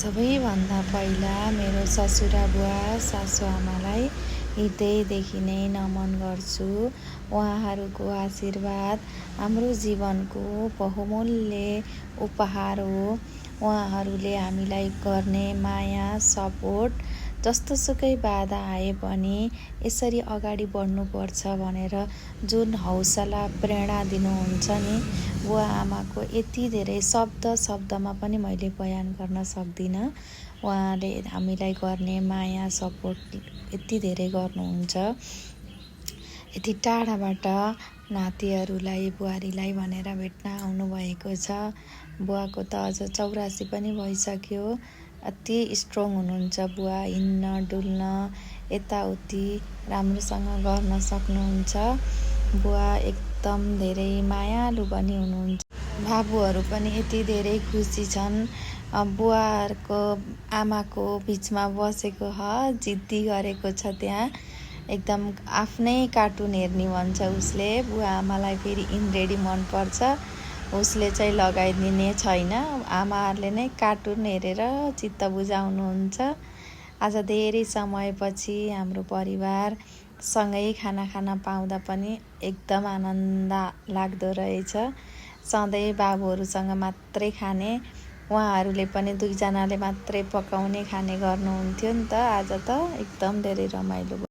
सबैभन्दा पहिला मेरो ससुरा बुवा सासूआमालाई हृदयदेखि नै नमन गर्छु। उहाँहरूको आशीर्वाद हाम्रो जीवनको बहुमूल्य उपहार हो। उहाँहरूले हामीलाई गर्ने माया, सपोर्ट, जस्तोसुकै बाधा आए पनि यसरी अगाडि बढ्नुपर्छ भनेर जुन हौसला, प्रेरणा दिनुहुन्छ नि, बुवा आमाको यति धेरै शब्दमा पनि मैले बयान गर्न सक्दिनँ। उहाँले हामीलाई गर्ने माया, सपोर्ट यति धेरै गर्नुहुन्छ। यति टाढाबाट नातिहरूलाई, बुहारीलाई भनेर भेट्न आउनुभएको छ। बुवाको त अझ 84 पनि भइसक्यो। अति स्ट्रङ हुनुहुन्छ बुवा, हिँड्न डुल्न यताउति राम्रोसँग गर्न सक्नुहुन्छ। बुवा एकदम धेरै मायालु पनि हुनुहुन्छ। बाबुहरू पनि यति धेरै खुसी छन्। बुवाहरूको आमाको बिचमा बसेको जिद्दी गरेको छ। त्यहाँ एकदम आफ्नै कार्टुन हेर्ने भन्छ उसले। बुवा आमालाई फेरि इन्द्रेडी मनपर्छ। उसले चाहिँ लगाइदिने छैन। आमाहरूले नै कार्टुन हेरेर चित्त बुझाउनुहुन्छ। आज धेरै समयपछि हाम्रो परिवार सँगै खाना खान पाउँदा पनि एकदम आनन्द लाग्दो रहेछ। सधैँ बाबुहरूसँग मात्रै खाने, उहाँहरूले पनि दुईजनाले मात्रै पकाउने खाने गर्नुहुन्थ्यो नि त। आज त एकदम धेरै रमाइलो भयो।